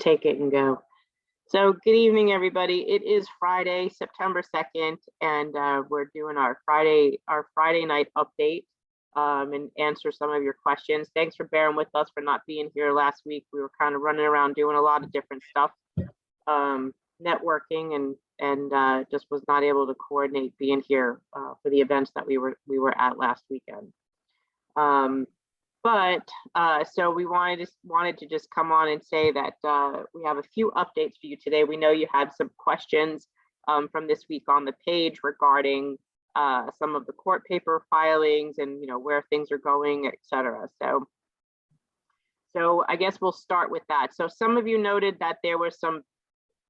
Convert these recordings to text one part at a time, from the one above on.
take it and go. So good evening, everybody. It is Friday, September 2nd, and we're doing our Friday night update and answer some of your questions. Thanks for bearing with us for not being here last week. We were kind of running around doing a lot of different stuff, networking, and just was not able to coordinate being here for the events that we were at last weekend. So we wanted to just come on and say that we have a few updates for you today. We know you had some questions from this week on the page regarding some of the court paper filings and where things are going, etc. So I guess we'll start with that. So some of you noted that there were some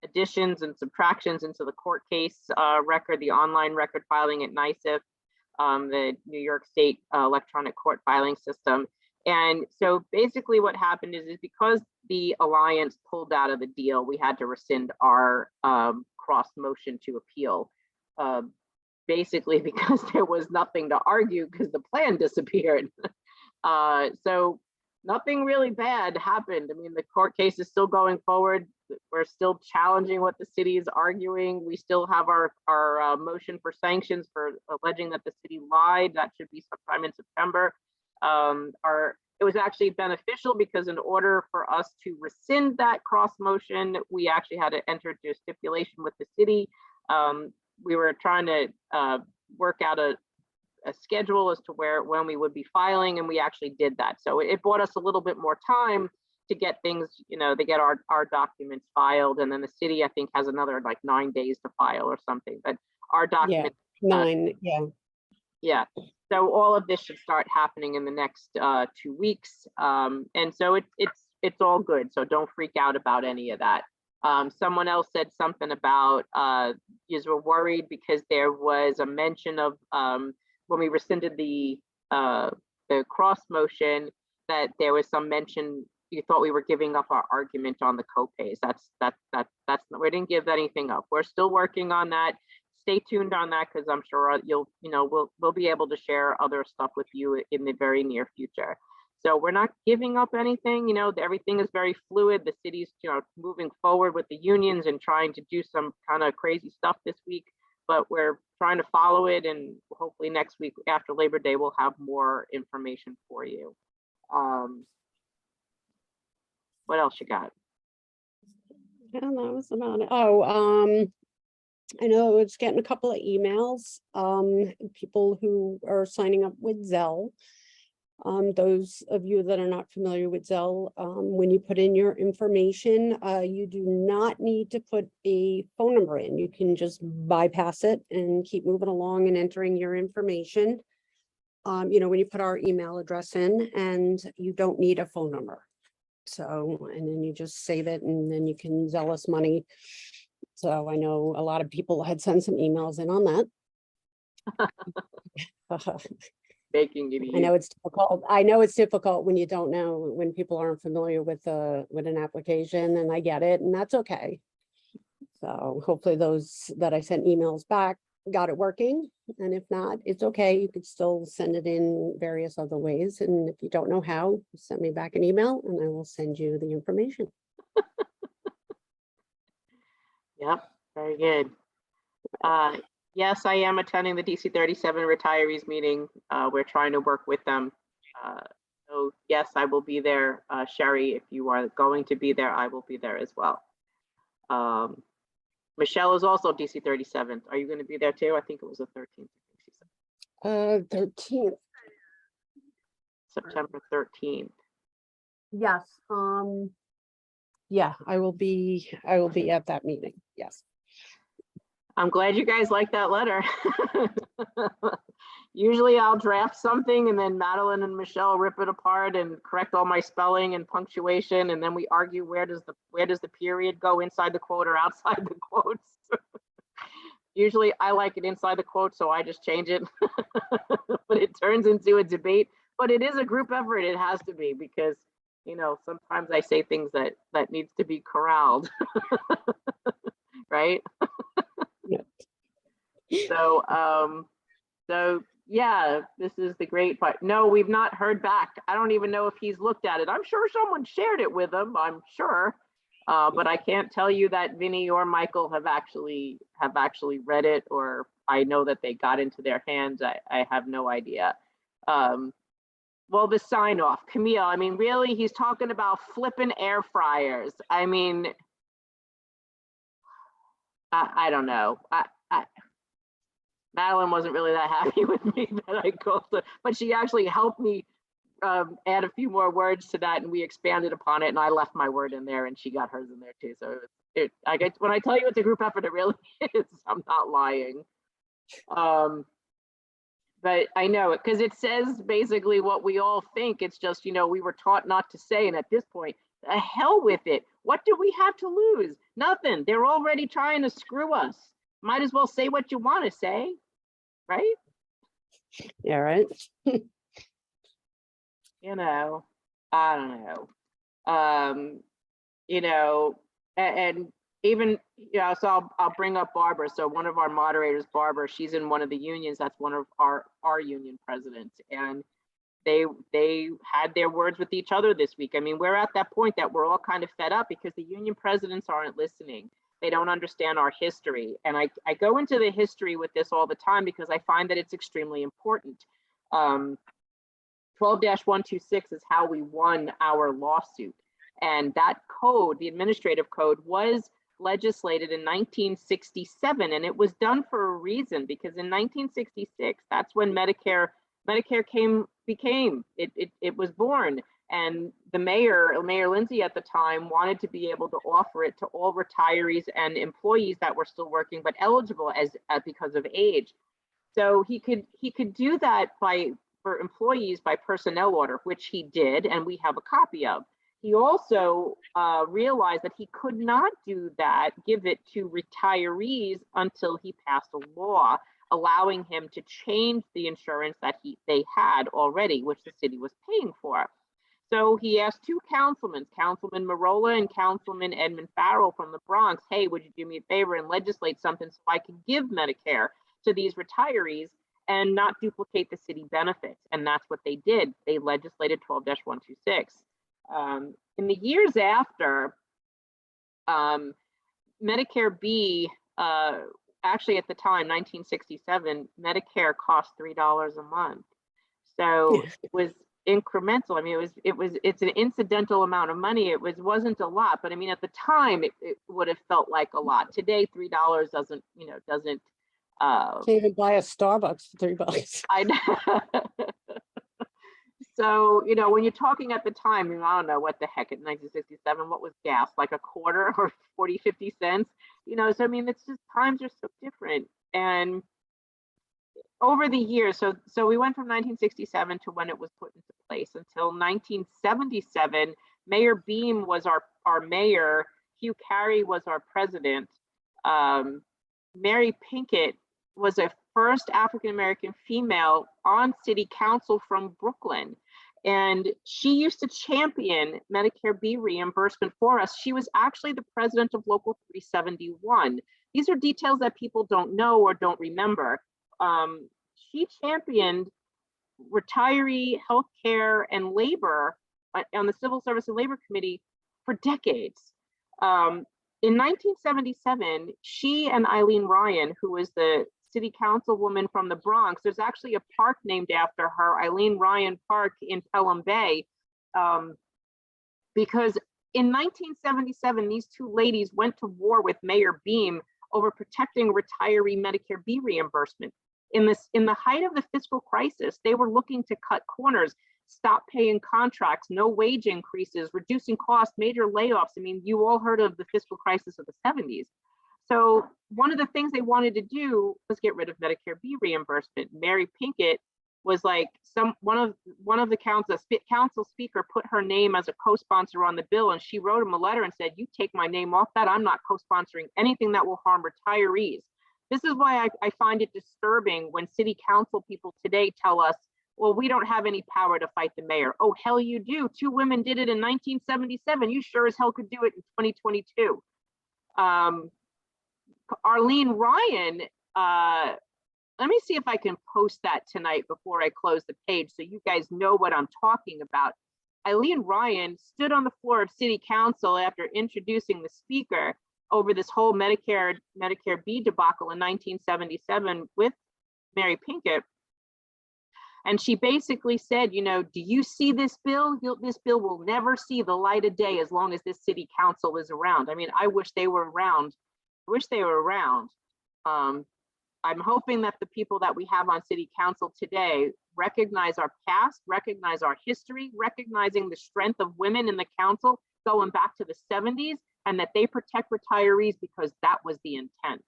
additions and subtractions into the court case record, the online record filing at NYSIF, the New York State electronic court filing system. And so basically what happened is because the alliance pulled out of the deal, we had to rescind our cross motion to appeal, basically because there was nothing to argue because the plan disappeared. So nothing really bad happened. I mean, the court case is still going forward. We're still challenging what the city is arguing. We still have our motion for sanctions for alleging that the city lied. That should be sometime in September. It was actually beneficial because in order for us to rescind that cross motion, we actually had to enter into a stipulation with the city. We were trying to work out a schedule as to when we would be filing, and we actually did that. So it bought us a little bit more time to get things, to get our documents filed, and then the city I think has another like 9 days to file or something. But our documents, 9, yeah. So all of this should start happening in the next 2 weeks, and so it's all good. So don't freak out about any of that. Someone else said something about you were worried because there was a mention of when we rescinded the cross motion that there was some mention. You thought we were giving up our argument on the copays. That's we didn't give anything up. We're still working on that. Stay tuned on that because I'm sure we'll be able to share other stuff with you in the very near future. So we're not giving up anything. Everything is very fluid. The city's moving forward with the unions and trying to do some kind of crazy stuff this week, but we're trying to follow it, and hopefully next week after Labor Day we'll have more information for you. What else you got? Yeah, that was about it. Oh, I know it's getting a couple of emails, people who are signing up with Zelle. Those of you that are not familiar with Zelle, when you put in your information, you do not need to put a phone number in. You can just bypass it and keep moving along and entering your information. When you put our email address in, and you don't need a phone number. So, and then you just save it, and then you can Zelle us money. So I know a lot of people had sent some emails in on that. Making it easy. I know it's difficult. I know it's difficult when you don't know, when people aren't familiar with an application, and I get it, and that's okay. So hopefully those that I sent emails back got it working, and if not, it's okay. You could still send it in various other ways, and if you don't know how, send me back an email and I will send you the information. Yep, very good. Yes, I am attending the DC 37 retirees meeting. We're trying to work with them. So yes, I will be there. Sherry, if you are going to be there, I will be there as well. Michelle is also DC 37. Are you going to be there too? I think it was the 13th. 13th. September 13th. Yes. Yeah, I will be at that meeting. Yes. I'm glad you guys like that letter. Usually I'll draft something and then Madeline and Michelle rip it apart and correct all my spelling and punctuation, and then we argue where does the period go, inside the quote or outside the quotes. Usually I like it inside the quote, so I just change it. But it turns into a debate. But it is a group effort. It has to be, because sometimes I say things that needs to be corralled. Right? So yeah, this is the great part. No, we've not heard back. I don't even know if he's looked at it. I'm sure someone shared it with him, I'm sure. But I can't tell you that Vinny or Michael have actually read it, or I know that they got into their hands. I have no idea. Well, the sign off, Camille, I mean, really, he's talking about flipping air fryers. I mean, I don't know. Madeline wasn't really that happy with me that I called her, but she actually helped me add a few more words to that, and we expanded upon it, and I left my word in there and she got hers in there too. So when I tell you it's a group effort, it really is. I'm not lying. But I know it because it says basically what we all think. It's just, we were taught not to say, and at this point, the hell with it. What do we have to lose? Nothing. They're already trying to screw us. Might as well say what you want to say, right? Yeah, right. I don't know. And even, so I'll bring up Barbara. So one of our moderators, Barbara, she's in one of the unions. That's one of our union presidents. And they had their words with each other this week. I mean, we're at that point that we're all kind of fed up because the union presidents aren't listening. They don't understand our history. And I go into the history with this all the time because I find that it's extremely important. 12-126 is how we won our lawsuit. And that code, the administrative code, was legislated in 1967. And it was done for a reason, because in 1966, that's when Medicare was born. And the Mayor Lindsay at the time, wanted to be able to offer it to all retirees and employees that were still working but eligible because of age. So he could do that for employees by personnel order, which he did, and we have a copy of. He also realized that he could not do that, give it to retirees, until he passed a law allowing him to change the insurance that they had already, which the city was paying for. So he asked two councilmen, Councilman Marola and Councilman Edmund Farrell from the Bronx, hey, would you do me a favor and legislate something so I can give Medicare to these retirees and not duplicate the city benefits? And that's what they did. They legislated 12-126. In the years after, Medicare B, actually at the time, 1967, Medicare cost $3 a month. So it was incremental. I mean, it's an incidental amount of money. It wasn't a lot, but I mean, at the time, it would have felt like a lot. Today, $3 doesn't. Can't even buy a Starbucks for $3. I know. So, when you're talking at the time, I don't know what the heck, in 1967, what was gas, like a quarter or 40, 50 cents? So I mean, it's just, times are so different. And over the years, so we went from 1967 to when it was put into place until 1977. Mayor Beam was our mayor. Hugh Carey was our president. Mary Pinkett was a first African-American female on city council from Brooklyn. And she used to champion Medicare B reimbursement for us. She was actually the president of Local 371. These are details that people don't know or don't remember. She championed retiree healthcare and labor on the Civil Service and Labor Committee for decades. In 1977, she and Eileen Ryan, who was the city councilwoman from the Bronx, there's actually a park named after her, Eileen Ryan Park in Pelham Bay, because in 1977, these two ladies went to war with Mayor Beam over protecting retiree Medicare B reimbursement. In the height of the fiscal crisis, they were looking to cut corners, stop paying contracts, no wage increases, reducing costs, major layoffs. I mean, you all heard of the fiscal crisis of the 70s. So one of the things they wanted to do was get rid of Medicare B reimbursement. Mary Pinkett was like, one of the council speaker put her name as a co-sponsor on the bill, and she wrote him a letter and said, you take my name off that, I'm not co-sponsoring anything that will harm retirees. This is why I find it disturbing when city council people today tell us, well, we don't have any power to fight the mayor. Oh, hell you do. Two women did it in 1977. You sure as hell could do it in 2022. Arlene Ryan, let me see if I can post that tonight before I close the page so you guys know what I'm talking about. Eileen Ryan stood on the floor of city council after introducing the speaker over this whole Medicare B debacle in 1977 with Mary Pinkett. And she basically said, you know, do you see this bill? This bill will never see the light of day as long as this city council is around. I mean, I wish they were around. I wish they were around. I'm hoping that the people that we have on city council today recognize our past, recognize our history, recognizing the strength of women in the council going back to the 70s, and that they protect retirees because that was the intent.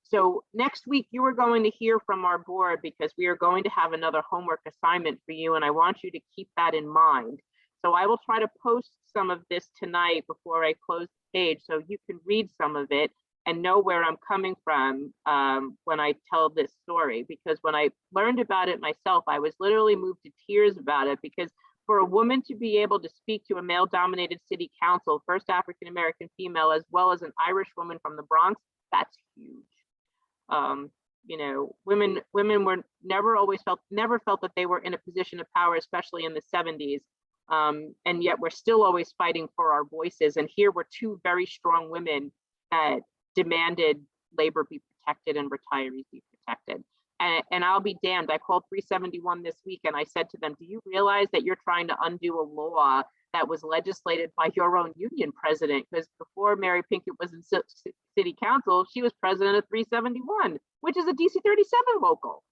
So next week you are going to hear from our board because we are going to have another homework assignment for you, and I want you to keep that in mind. So I will try to post some of this tonight before I close the page so you can read some of it and know where I'm coming from when I tell this story. Because when I learned about it myself, I was literally moved to tears about it, because for a woman to be able to speak to a male-dominated city council, first African-American female, as well as an Irish woman from the Bronx, that's huge. You know, women were never felt that they were in a position of power, especially in the 70s. And yet we're still always fighting for our voices. And here were two very strong women that demanded labor be protected and retirees be protected. And I'll be damned, I called 371 this week and I said to them, do you realize that you're trying to undo a law that was legislated by your own union president? Because before Mary Pinkett was in city council, she was president of 371, which is a DC 37 local.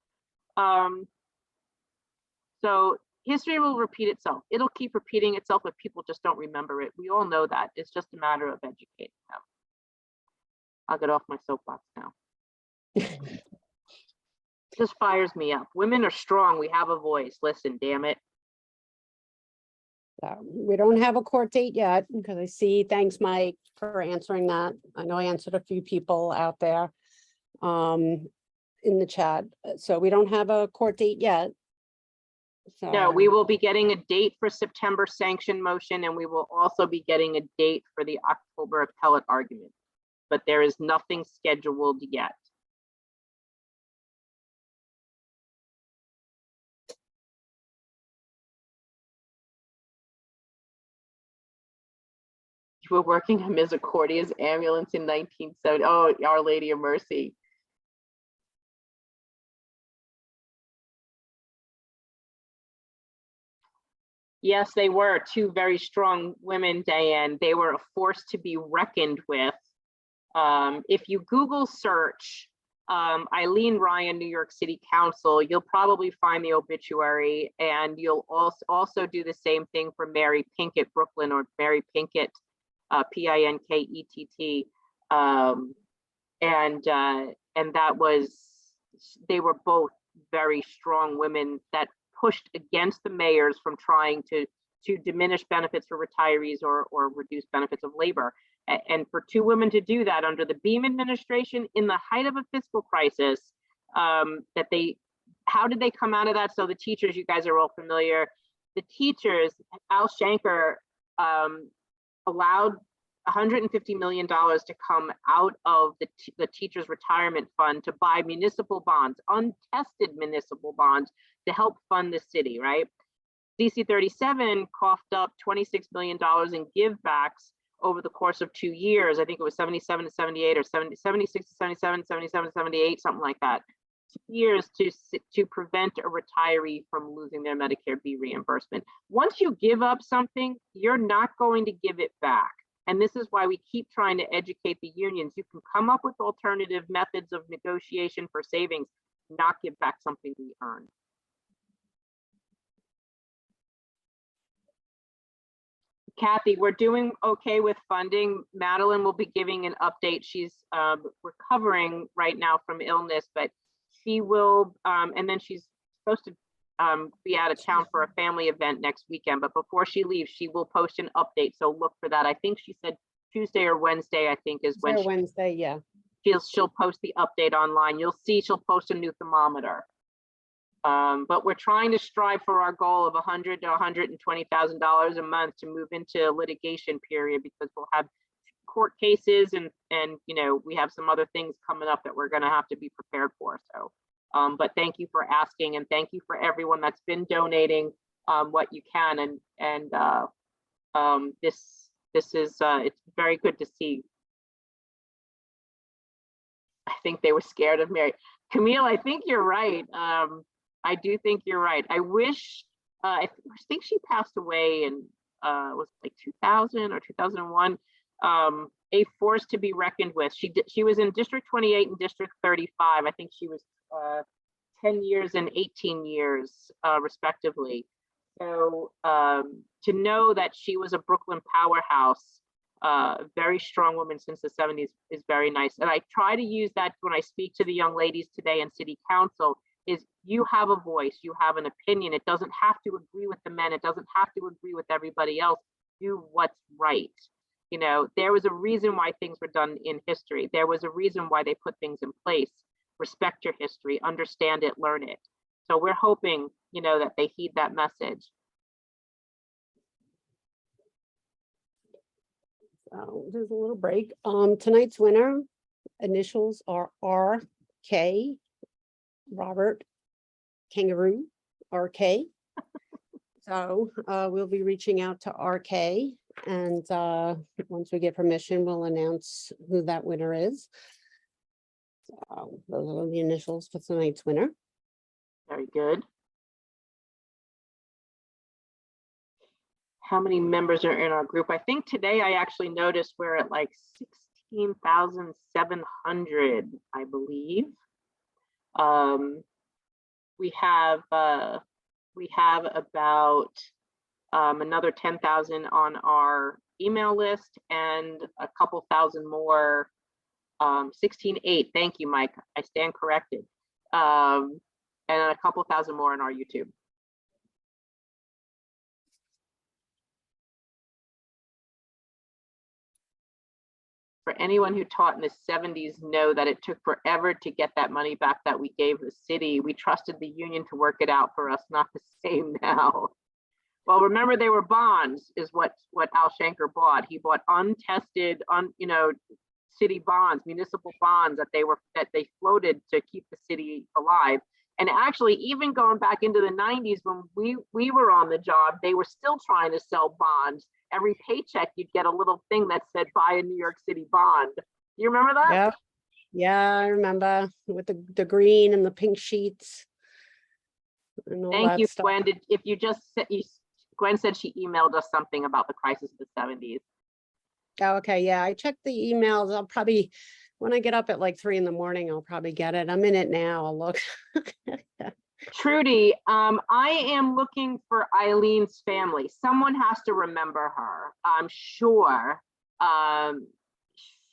So history will repeat itself. It'll keep repeating itself if people just don't remember it. We all know that. It's just a matter of educating them. I'll get off my soapbox now. Just fires me up. Women are strong. We have a voice. Listen, damn it. We don't have a court date yet because I see, thanks Mike for answering that. I know I answered a few people out there in the chat. So we don't have a court date yet. So no, we will be getting a date for September sanction motion, and we will also be getting a date for the October appellate argument, but there is nothing scheduled yet. You were working on Ms. Accordia's ambulance in 1970. Oh, Our Lady of Mercy. Yes, they were two very strong women, Diane. They were a force to be reckoned with. If you Google search Eileen Ryan, New York City Council, you'll probably find the obituary, and you'll also do the same thing for Mary Pinkett, Brooklyn, or Mary Pinkett, Pinkett. And that was, they were both very strong women that pushed against the mayors from trying to diminish benefits for retirees or reduce benefits of labor. And for two women to do that under the Beam administration in the height of a fiscal crisis, how did they come out of that? So the teachers, you guys are all familiar. The teachers, Al Shanker allowed $150 million to come out of the teachers' retirement fund to buy municipal bonds, untested municipal bonds, to help fund the city, right? DC 37 coughed up $26 million in givebacks over the course of 2 years. I think it was 77 to 78 or 76 to 77, 77 to 78, something like that. 2 years to prevent a retiree from losing their Medicare B reimbursement. Once you give up something, you're not going to give it back. And this is why we keep trying to educate the unions. You can come up with alternative methods of negotiation for savings, not give back something we earned. Kathy, we're doing okay with funding. Madeline will be giving an update. She's recovering right now from illness, but she will, and then she's supposed to be out of town for a family event next weekend, but before she leaves, she will post an update. So look for that. I think she said Tuesday or Wednesday, I think is when Wednesday, yeah. She'll post the update online. You'll see she'll post a new thermometer. But we're trying to strive for our goal of $100,000 to $120,000 a month to move into a litigation period, because we'll have court cases and you know, we have some other things coming up that we're going to have to be prepared for. So but thank you for asking, and thank you for everyone that's been donating. what you can, and this is it's very good to see. I think they were scared of Mary. Camille, I think you're right. I do think you're right. I wish, I think she passed away in, was it like 2000 or 2001. A force to be reckoned with. She was in District 28 and District 35. I think she was 10 years and 18 years, respectively. So to know that she was a Brooklyn powerhouse, very strong woman since the 70s is very nice. And I try to use that when I speak to the young ladies today in City Council, is you have a voice, you have an opinion. It doesn't have to agree with the men. It doesn't have to agree with everybody else. Do what's right. You know, there was a reason why things were done in history. There was a reason why they put things in place. Respect your history, understand it, learn it. So we're hoping, you know, that they heed that message. So there's a little break. Tonight's winner initials are RK, Robert Kangaroo, RK. So we'll be reaching out to RK, and once we get permission, we'll announce who that winner is. So those are the initials for tonight's winner. Very good. How many members are in our group? I think today I actually noticed we're at like 16,700, I believe. We have about another 10,000 on our email list and a couple thousand more. 16.8. Thank you, Mike. I stand corrected. And a couple thousand more on our YouTube. For anyone who taught in the 70s know that it took forever to get that money back that we gave the city. We trusted the union to work it out for us, not the same now. Well, remember, they were bonds is what Al Shanker bought. He bought untested, city bonds, municipal bonds that they floated to keep the city alive. And actually, even going back into the 90s when we were on the job, they were still trying to sell bonds. Every paycheck, you'd get a little thing that said buy a New York City bond. You remember that? Yep. Yeah, I remember with the green and the pink sheets. And all Thank you, stuff. Gwen. Gwen said she emailed us something about the crisis of the 70s. Oh, okay, yeah, I checked the emails. I'll probably, when I get up at like 3 in the morning, I'll probably get it. I'm in it now. I'll look. Trudy, I am looking for Eileen's family. Someone has to remember her, I'm sure.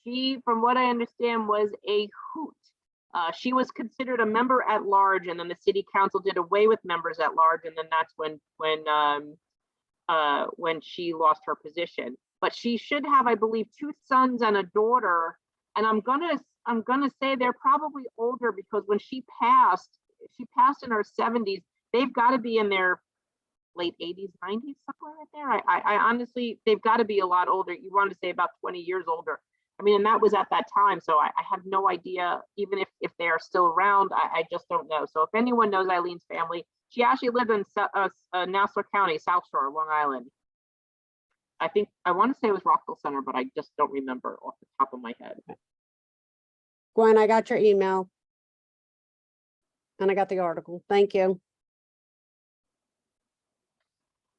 She, from what I understand, was a hoot. She was considered a member at large, and then the city council did away with members at large, and then that's when she lost her position. But she should have, I believe, 2 sons and a daughter. And I'm gonna say they're probably older, because when she passed in her 70s. They've got to be in their late 80s, 90s, somewhere right there. I honestly, they've got to be a lot older. You wanted to say about 20 years older. I mean, and that was at that time. So I have no idea, even if they are still around, I just don't know. So if anyone knows Eileen's family, she actually lived in Nassau County, South Shore, Long Island. I want to say it was Rockville Center, but I just don't remember off the top of my head. Gwen, I got your email. And I got the article. Thank you.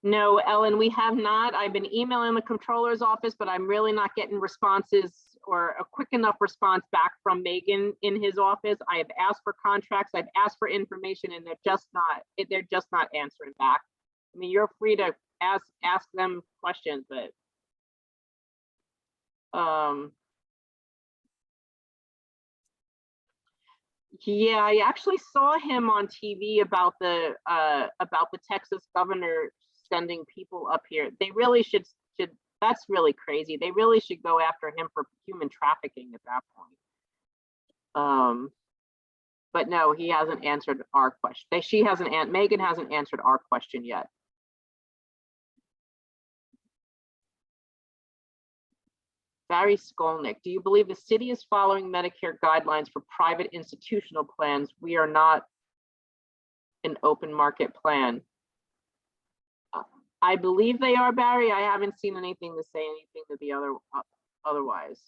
No, Ellen, we have not. I've been emailing the controller's office, but I'm really not getting responses or a quick enough response back from Megan in his office. I have asked for contracts, I've asked for information, and they're just not answering back. I mean, you're free to ask them questions, but yeah, I actually saw him on TV about the Texas governor sending people up here. They really should. That's really crazy. They really should go after him for human trafficking at that point. But no, he hasn't answered our question. Megan hasn't answered our question yet. Barry Skolnick, do you believe the city is following Medicare guidelines for private institutional plans? We are not an open market plan. I believe they are, Barry. I haven't seen anything to say anything to the otherwise.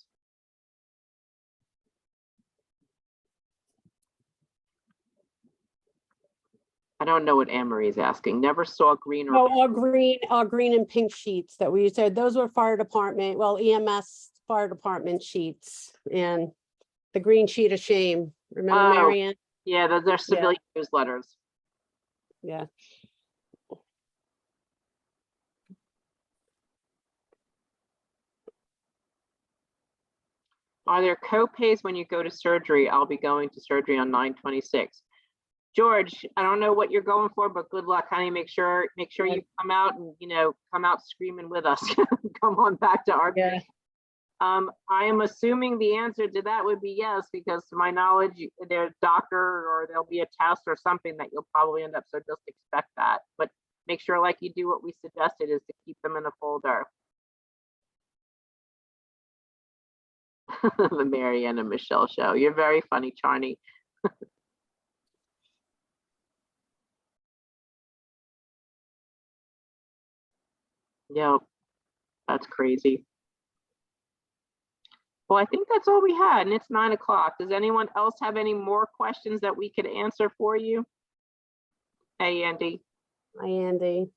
I don't know what Anne Marie is asking. Never saw green or No, all green and pink sheets that we said, those were fire department, well, EMS fire department sheets, and the green sheet of shame. Remember, Oh, Marianne? yeah, those are civilian newsletters. Yeah. Are there co-pays when you go to surgery? I'll be going to surgery on 9/26. George, I don't know what you're going for, but good luck, honey. Make sure you come out and, come out screaming with us. Come on back to our. Yeah. I am assuming the answer to that would be yes, because to my knowledge, there's doctor or there'll be a test or something that you'll probably end up. So just expect that, but make sure, like you do, what we suggested is to keep them in a folder. The Marianne and Michelle show. You're very funny, Charney. Yep, that's crazy. Well, I think that's all we had, and it's 9 o'clock. Does anyone else have any more questions that we could answer for you? Hey, Andy. Hi, Andy.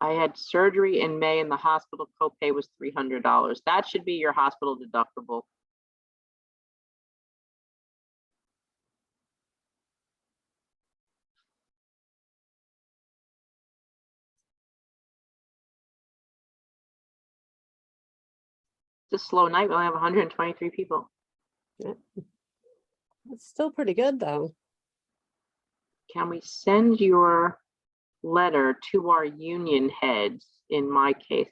I had surgery in May and the hospital copay was $300. That should be your hospital deductible. It's a slow night. We only have 123 people. Yeah. It's still pretty good, though. Can we send your letter to our union heads in my case?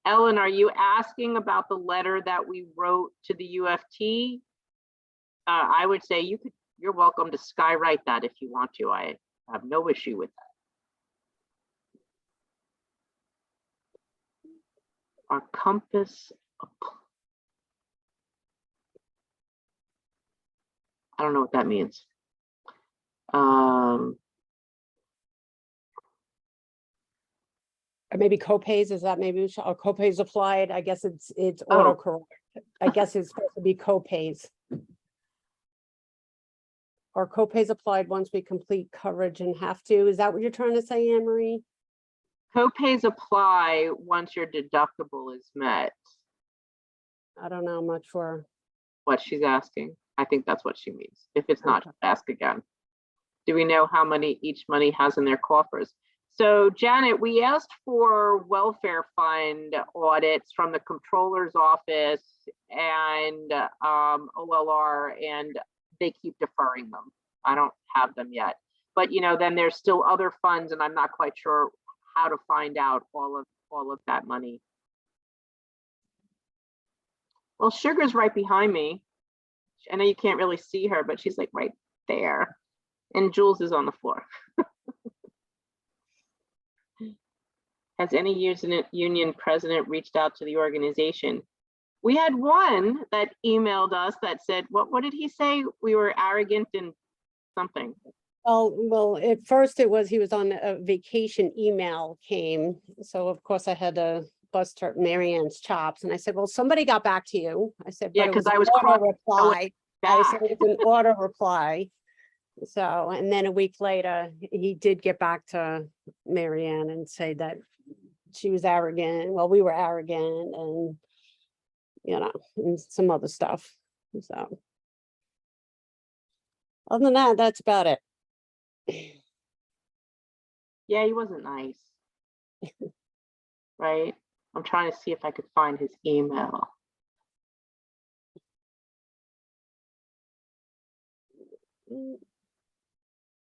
Ellen, are you asking about the letter that we wrote to the UFT? I would say you're welcome to skywrite that if you want to. I have no issue with that. Our compass. I don't know what that means. Or maybe copays, is that maybe or copays applied? I guess it's autocorrect. I guess it's supposed to be copays. Or copays applied once we complete coverage and have to. Is that what you're trying to say, Anne Marie? Copays apply once your deductible is met. I don't know much for What she's asking. I think that's what she means. If it's not, ask again. Do we know how many each money has in their coffers? So Janet, we asked for welfare fund audits from the controller's office and OLR, and they keep deferring them. I don't have them yet, but then there's still other funds, and I'm not quite sure how to find out all of that money. Well, Sugar's right behind me. I know you can't really see her, but she's like right there. And Jules is on the floor. Has any union president reached out to the organization? We had one that emailed us that said, what did he say? We were arrogant and something. well, at first it was he was on a vacation, email came. So of course I had to bust her Marianne's chops. And I said, well, somebody got back to you. I said, yeah, because I was auto reply. I said back. it was an auto reply. So, and then a week later, he did get back to Marianne and say that she was arrogant. Well, we were arrogant and, and some other stuff. So other than that, that's about it. Yeah, he wasn't nice. Right? I'm trying to see if I could find his email.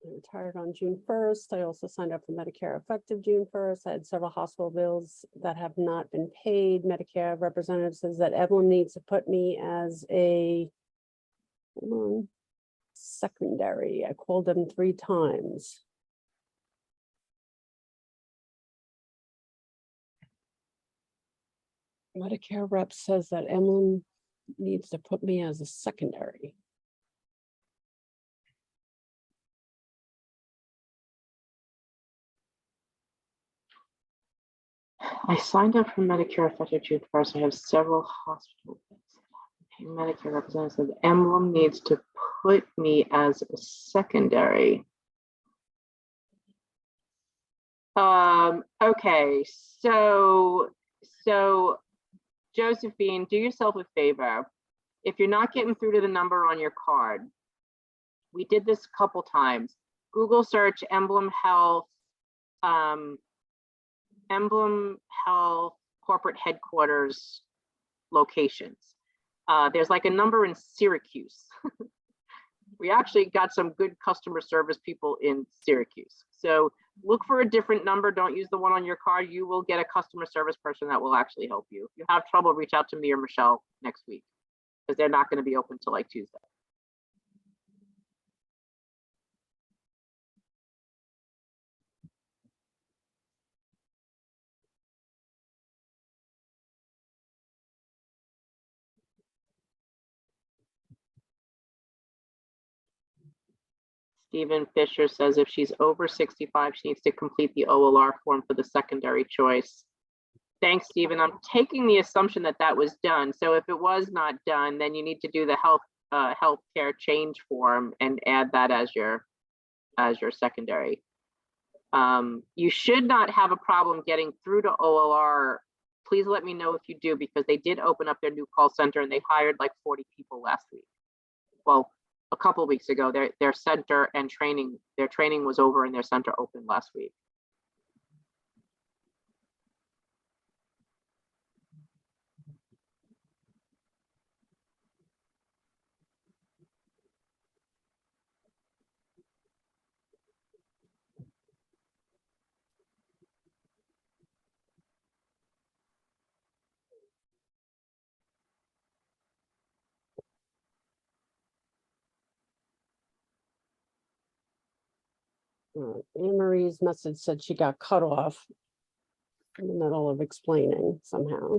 I retired on June 1st. I also signed up for Medicare effective June 1st. I had several hospital bills that have not been paid. Medicare representative says that Evelyn needs to put me as a secondary. I called them 3 times. Medicare rep says that Evelyn needs to put me as a secondary. I signed up for Medicare effective June 1st. I have several hospital Medicare representative. Emblem needs to put me as a secondary. Okay, so Josephine, do yourself a favor. If you're not getting through to the number on your card, we did this a couple times. Google search Emblem Health, corporate headquarters locations. There's like a number in Syracuse. We actually got some good customer service people in Syracuse. So look for a different number. Don't use the one on your card. You will get a customer service person that will actually help you. If you have trouble, reach out to me or Michelle next week, because they're not going to be open till like Tuesday. Stephen Fisher says if she's over 65, she needs to complete the OLR form for the secondary choice. Thanks, Stephen. I'm taking the assumption that that was done. So if it was not done, then you need to do the healthcare change form and add that as your secondary. You should not have a problem getting through to OLR. Please let me know if you do, because they did open up their new call center and they hired like 40 people last week. Well, a couple of weeks ago, their center and training, their training was over and their center opened last week. Anne Marie's message said she got cut off in the middle of explaining somehow.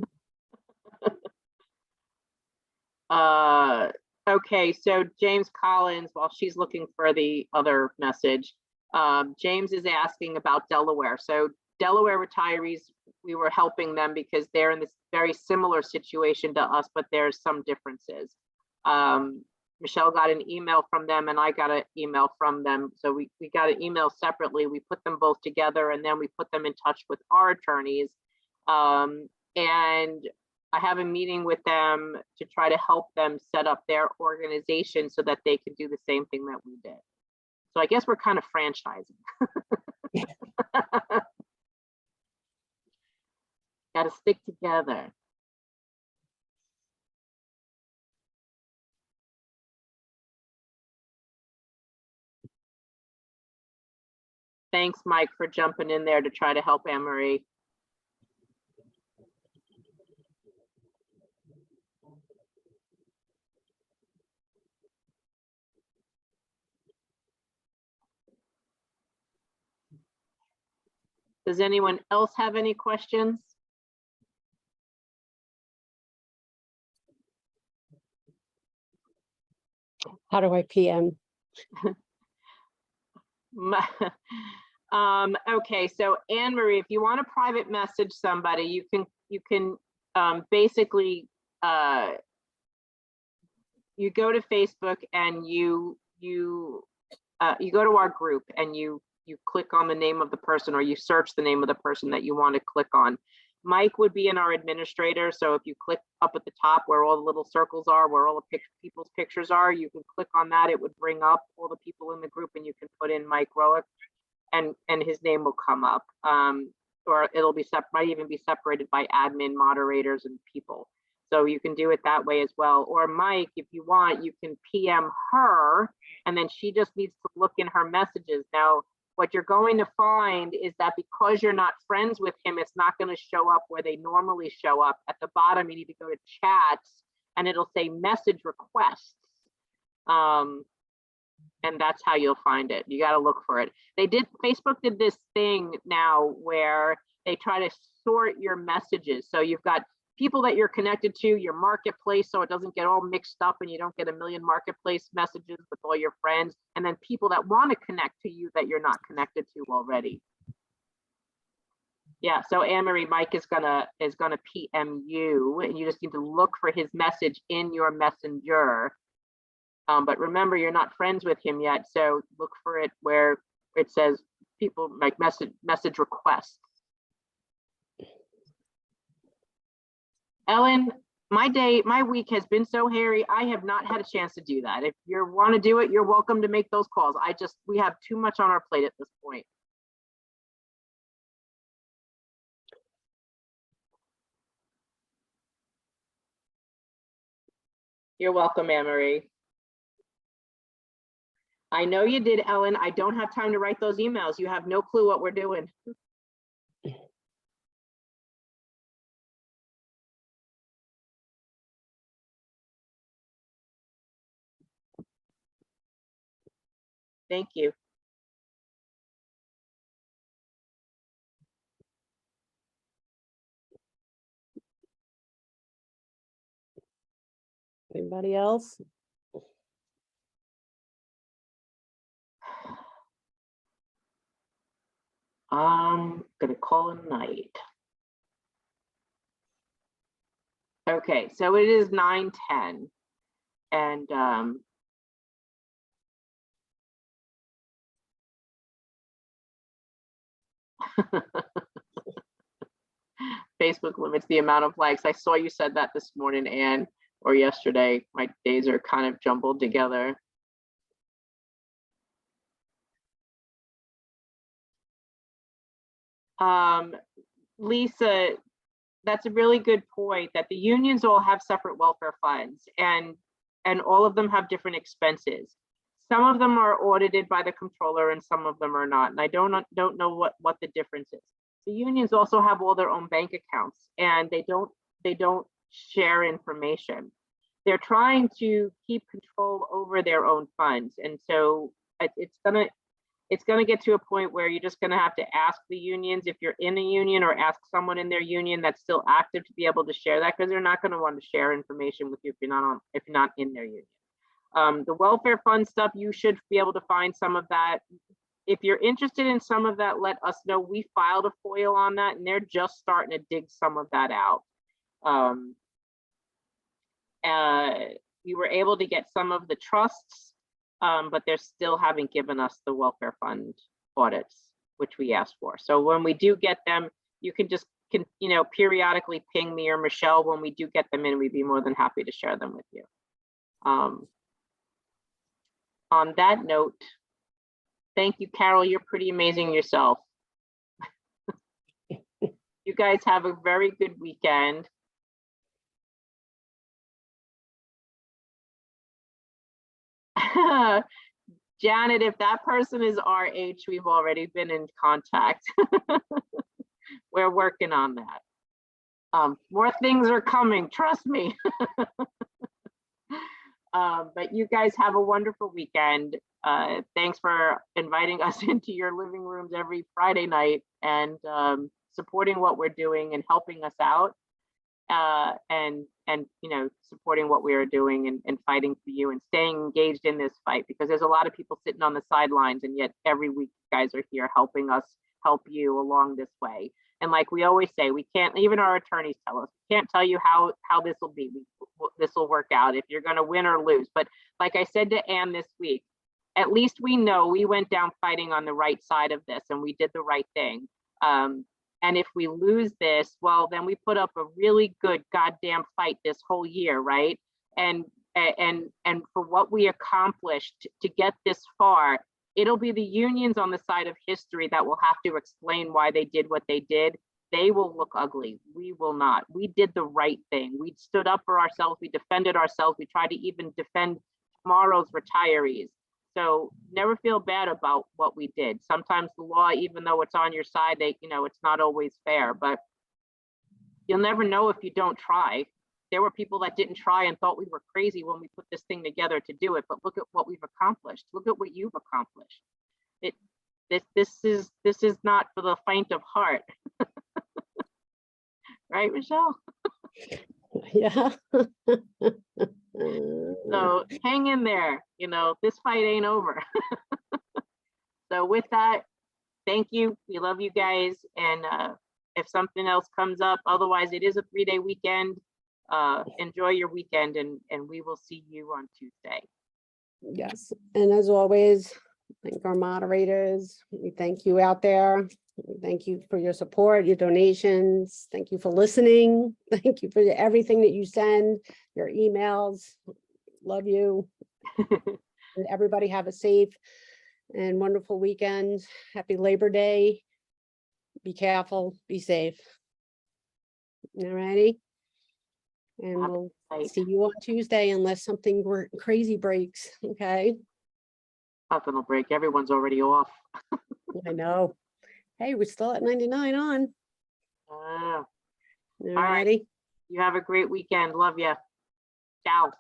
Okay, so James Collins, while she's looking for the other message, James is asking about Delaware. So Delaware retirees, we were helping them because they're in this very similar situation to us, but there's some differences. Michelle got an email from them and I got an email from them. So we got an email separately. We put them both together and then we put them in touch with our attorneys. And I have a meeting with them to try to help them set up their organization so that they can do the same thing that we did. So I guess we're kind of franchising. Got to stick together. Thanks, Mike, for jumping in there to try to help Anne-Marie. Does anyone else have any questions? How do I PM? Okay, so Anne-Marie, if you want to private message somebody, you can basically you go to Facebook and you go to our group and you click on the name of the person, or you search the name of the person that you want to click on. Mike would be in our administrator, so if you click up at the top where all the little circles are, where all the people's pictures are, you can click on that. It would bring up all the people in the group and you can put in Mike Roick and his name will come up. Or it'll be might even be separated by admin, moderators, and people. So you can do it that way as well. Or Mike, if you want, you can PM her and then she just needs to look in her messages. Now, what you're going to find is that because you're not friends with him, it's not going to show up where they normally show up. At the bottom, you need to go to chats and it'll say message requests. And that's how you'll find it. You got to look for it. Facebook did this thing now where they try to sort your messages. So you've got people that you're connected to, your marketplace, so it doesn't get all mixed up and you don't get a million marketplace messages with all your friends, and then people that want to connect to you that you're not connected to already. Yeah, so Anne Marie, Mike is gonna PM you, and you just need to look for his message in your messenger. But remember, you're not friends with him yet, so look for it where it says people like message requests. Ellen, my week has been so hairy. I have not had a chance to do that. If you want to do it, you're welcome to make those calls. We have too much on our plate at this point. You're welcome, Anne Marie. I know you did, Ellen. I don't have time to write those emails. You have no clue what we're doing. Thank you. Anybody else? I'm gonna call it a night. Okay, so it is 9:10, and Facebook limits the amount of likes. I saw you said that this morning, Anne, or yesterday. My days are kind of jumbled together. Lisa, that's a really good point, that the unions all have separate welfare funds, and all of them have different expenses. Some of them are audited by the controller and some of them are not. And I don't know what the difference is. The unions also have all their own bank accounts, and they don't share information. They're trying to keep control over their own funds. And so it's gonna get to a point where you're just gonna have to ask the unions if you're in a union, or ask someone in their union that's still active to be able to share that, because they're not gonna want to share information with you if you're not in their union. The welfare fund stuff, you should be able to find some of that. If you're interested in some of that, let us know. We filed a FOIL on that, and they're just starting to dig some of that out. We were able to get some of the trusts, but they still haven't given us the welfare fund audits, which we asked for. So when we do get them, you can just periodically ping me or Michelle when we do get them in. We'd be more than happy to share them with you. On that note, thank you, Carol. You're pretty amazing yourself. You guys have a very good weekend. Janet, if that person is RH, we've already been in contact. We're working on that. More things are coming, trust me. But you guys have a wonderful weekend. Thanks for inviting us into your living rooms every Friday night, and supporting what we're doing and helping us out, and supporting what we are doing, and fighting for you and staying engaged in this fight, because there's a lot of people sitting on the sidelines, and yet every week you guys are here helping us help you along this way. And like we always say, we can't, even our attorneys tell us, we can't tell you how this will be. This will work out, if you're going to win or lose. But like I said to Anne this week, at least we know we went down fighting on the right side of this, and we did the right thing. And if we lose this, well, then we put up a really good goddamn fight this whole year, right? And for what we accomplished to get this far, it'll be the unions on the side of history that will have to explain why they did what they did. They will look ugly. We will not. We did the right thing. We stood up for ourselves. We defended ourselves. We tried to even defend tomorrow's retirees. So never feel bad about what we did. Sometimes the law, even though it's on your side, it's not always fair, but you'll never know if you don't try. There were people that didn't try and thought we were crazy when we put this thing together to do it, but look at what we've accomplished. Look at what you've accomplished. This is not for the faint of heart. Right, Michelle? Yeah. So hang in there. This fight ain't over. So with that, thank you. We love you guys, and if something else comes up. Otherwise, it is a 3-day weekend. Enjoy your weekend, and we will see you on Tuesday. Yes, and as always, thank our moderators. We thank you out there. We thank you for your support, your donations. Thank you for listening. Thank you for everything that you send, your emails. Love you. And everybody have a safe and wonderful weekend. Happy Labor Day. Be careful, be safe. All righty. And Have a we'll good night. see you on Tuesday unless something crazy breaks, okay? Nothing will break. Everyone's already off. I know. Hey, we're still at 99 on. Ah, All right. righty. you have a great weekend. Love you. Ciao.